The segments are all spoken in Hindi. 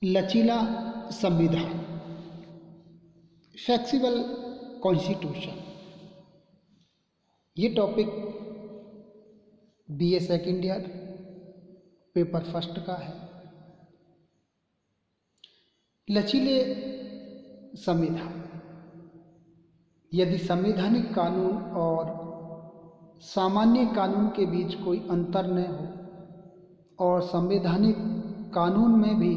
लचीला संविधान, फ्लेक्सिबल कॉन्स्टिट्यूशन, ये topic BA second year paper first का है। लचीले संविधान, यदि संवैधानिक कानून और सामान्य कानून के बीच कोई अंतर न हो और संवैधानिक कानून में भी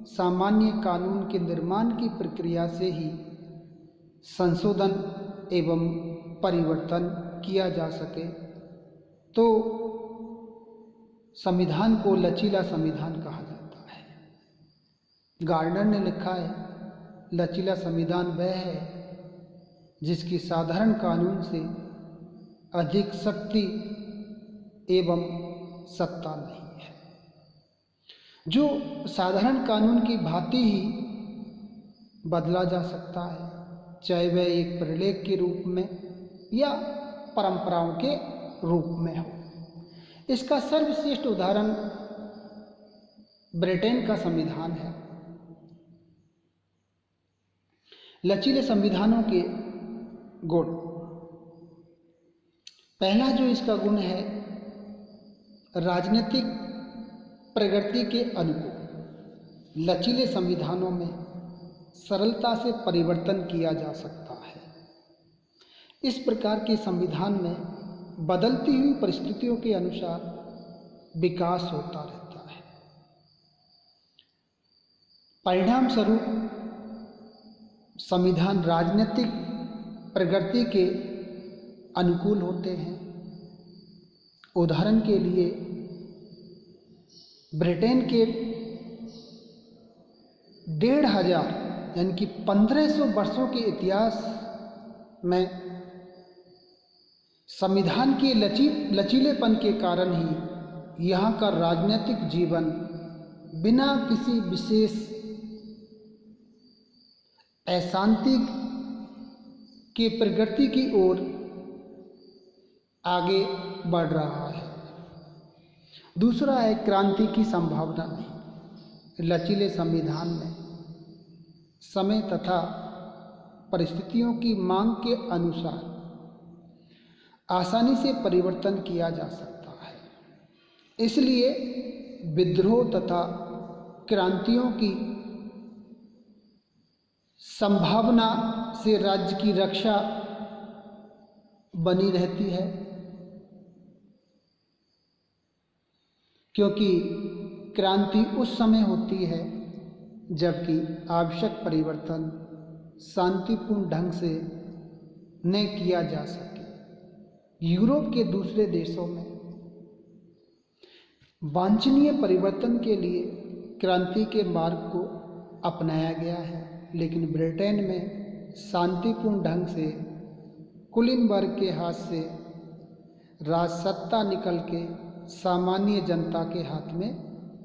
सामान्य कानून के निर्माण की प्रक्रिया से ही संशोधन एवं परिवर्तन किया जा सके तो संविधान को लचीला संविधान कहा जाता है। गार्डनर ने लिखा है, लचीला संविधान वह है जिसकी साधारण कानून से अधिक शक्ति एवं सत्ता नहीं है, जो साधारण कानून की भांति ही बदला जा सकता है, चाहे वह एक प्रलेख के रूप में या परंपराओं के रूप में हो। इसका सर्वश्रेष्ठ उदाहरण ब्रिटेन का संविधान है। लचीले संविधानों के गुण, पहला जो इसका गुण है, राजनीतिक प्रगति के अनुकूल। लचीले संविधानों में सरलता से परिवर्तन किया जा सकता है। इस प्रकार के संविधान में बदलती हुई परिस्थितियों के अनुसार विकास होता रहता है। परिणाम स्वरूप संविधान राजनीतिक प्रगति के अनुकूल होते हैं। उदाहरण के लिए ब्रिटेन के 1500 यानी कि 1500 वर्षों के इतिहास में संविधान के लचीलेपन के कारण ही यहाँ का राजनीतिक जीवन बिना किसी विशेष अशांति के प्रगति की ओर आगे बढ़ रहा है। दूसरा है क्रांति की संभावना नहीं। लचीले संविधान में समय तथा परिस्थितियों की मांग के अनुसार आसानी से परिवर्तन किया जा सकता है। इसलिए विद्रोह तथा क्रांतियों की संभावना से राज्य की रक्षा बनी रहती है, क्योंकि क्रांति उस समय होती है जबकि आवश्यक परिवर्तन शांतिपूर्ण ढंग से न किया जा सके। यूरोप के दूसरे देशों में वांछनीय परिवर्तन के लिए क्रांति के मार्ग को अपनाया गया है, लेकिन ब्रिटेन में शांतिपूर्ण ढंग से कुलीन वर्ग के हाथ से राजसत्ता निकल के सामान्य जनता के हाथ में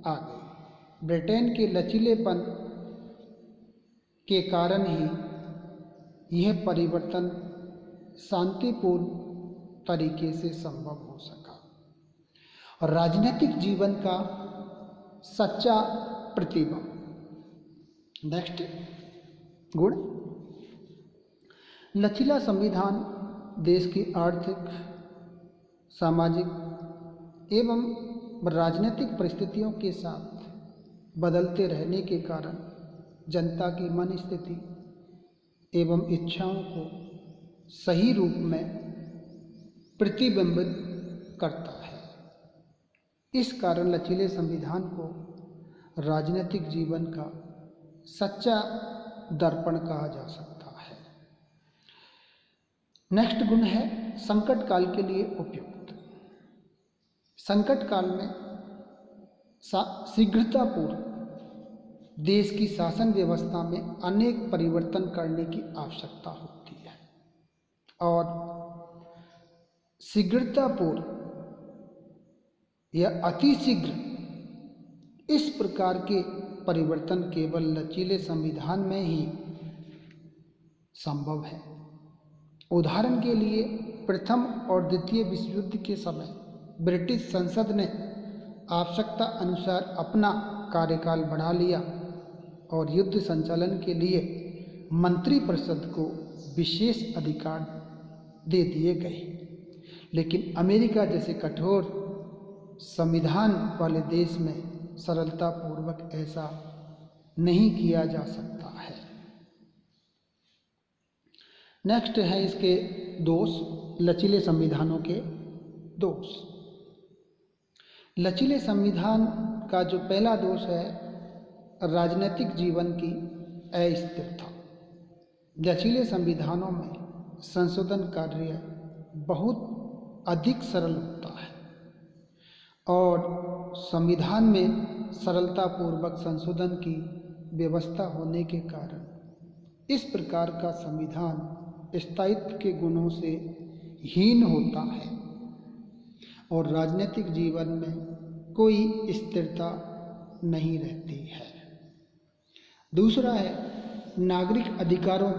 आ गई। ब्रिटेन के लचीलेपन के कारण ही यह परिवर्तन शांतिपूर्ण तरीके से संभव हो सका। और राजनीतिक जीवन का सच्चा प्रतिबिंब। नेक्स्ट गुण, लचीला संविधान देश की आर्थिक, सामाजिक एवं राजनीतिक परिस्थितियों के साथ बदलते रहने के कारण जनता की मन स्थिति एवं इच्छाओं को सही रूप में प्रतिबिंबित करता है। इस कारण लचीले संविधान को राजनीतिक जीवन का सच्चा दर्पण कहा जा सकता है। नेक्स्ट गुण है संकट काल के लिए उपयुक्त। संकट काल में शीघ्रतापूर्वक देश की शासन व्यवस्था में अनेक परिवर्तन करने की आवश्यकता होती है और शीघ्रतापूर्व या अतिशीघ्र इस प्रकार के परिवर्तन केवल लचीले संविधान में ही संभव है। उदाहरण के लिए प्रथम और द्वितीय विश्व युद्ध के समय ब्रिटिश संसद ने आवश्यकता अनुसार अपना कार्यकाल बढ़ा लिया और युद्ध संचालन के लिए मंत्रिपरिषद को विशेष अधिकार दे दिए गए। लेकिन अमेरिका जैसे कठोर संविधान वाले देश में सरलतापूर्वक ऐसा नहीं किया जा सकता है। नेक्स्ट है इसके दोष, लचीले संविधानों के दोष। लचीले संविधान का जो पहला दोष है, राजनीतिक जीवन की अस्थिरता। लचीले संविधानों में संशोधन कार्य बहुत अधिक सरल होता है और संविधान में सरलतापूर्वक संशोधन की व्यवस्था होने के कारण इस प्रकार का संविधान स्थायित्व के गुणों से हीन होता है और राजनीतिक जीवन में कोई स्थिरता नहीं रहती है। दूसरा है, नागरिक अधिकारों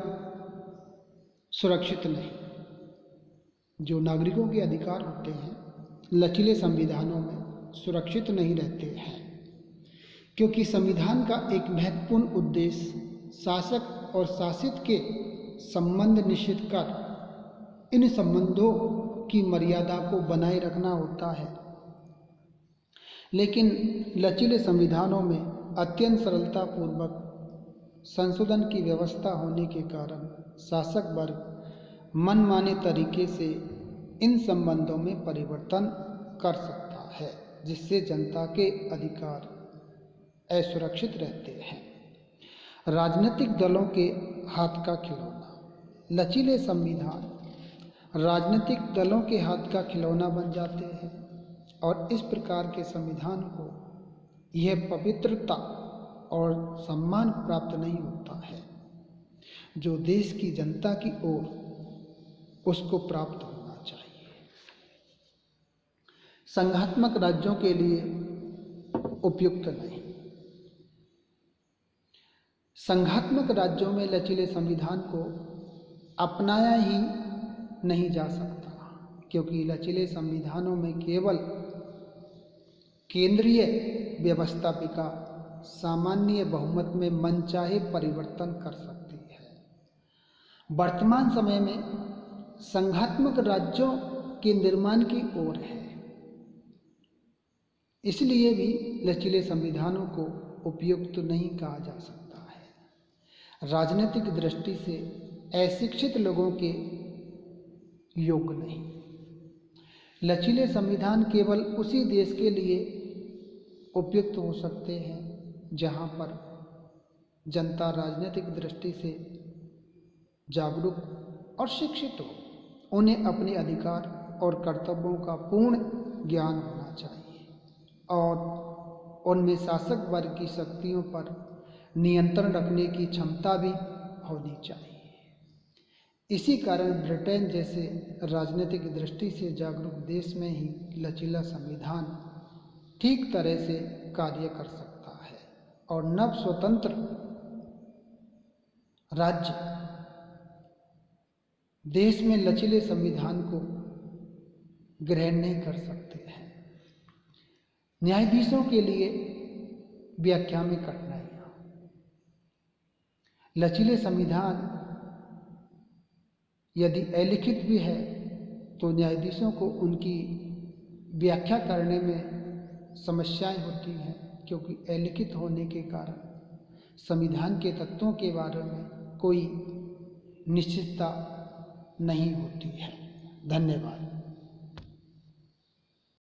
सुरक्षित नहीं। जो नागरिकों के अधिकार होते हैं लचीले संविधानों में सुरक्षित नहीं रहते हैं, क्योंकि संविधान का एक महत्वपूर्ण उद्देश्य शासक और शासित के संबंध निश्चित कर इन संबंधों की मर्यादा को बनाए रखना होता है। लेकिन लचीले संविधानों में अत्यंत सरलतापूर्वक संशोधन की व्यवस्था होने के कारण शासक वर्ग मनमाने तरीके से इन संबंधों में परिवर्तन कर सकता है, जिससे जनता के अधिकार असुरक्षित रहते हैं। राजनीतिक दलों के हाथ का खिलौना। लचीले संविधान राजनीतिक दलों के हाथ का खिलौना बन जाते हैं और इस प्रकार के संविधान को यह पवित्रता और सम्मान प्राप्त नहीं होता है जो देश की जनता की ओर उसको प्राप्त होना चाहिए। संघात्मक राज्यों के लिए उपयुक्त नहीं। संघात्मक राज्यों में लचीले संविधान को अपनाया ही नहीं जा सकता, क्योंकि लचीले संविधानों में केवल केंद्रीय व्यवस्थापिका सामान्य बहुमत में मनचाहे परिवर्तन कर सकती है। वर्तमान समय में संघात्मक राज्यों के निर्माण की ओर है, इसलिए भी लचीले संविधानों को उपयुक्त नहीं कहा जा सकता है। राजनीतिक दृष्टि से अशिक्षित लोगों के योग्य नहीं। लचीले संविधान केवल उसी देश के लिए उपयुक्त हो सकते हैं जहां पर जनता राजनीतिक दृष्टि से जागरूक और शिक्षित हो। उन्हें अपने अधिकार और कर्तव्यों का पूर्ण ज्ञान होना चाहिए और उनमें शासक वर्ग की शक्तियों पर नियंत्रण रखने की क्षमता भी होनी चाहिए। इसी कारण ब्रिटेन जैसे राजनीतिक दृष्टि से जागरूक देश में ही लचीला संविधान ठीक तरह से कार्य कर सकता है और नव स्वतंत्र राज्य देश में लचीले संविधान को ग्रहण नहीं कर सकते हैं। न्यायाधीशों के लिए व्याख्या में कठिनाइयां। लचीले संविधान यदि अलिखित भी है तो न्यायाधीशों को उनकी व्याख्या करने में समस्याएं होती हैं, क्योंकि अलिखित होने के कारण संविधान के तत्वों के बारे में कोई निश्चितता नहीं होती है। धन्यवाद।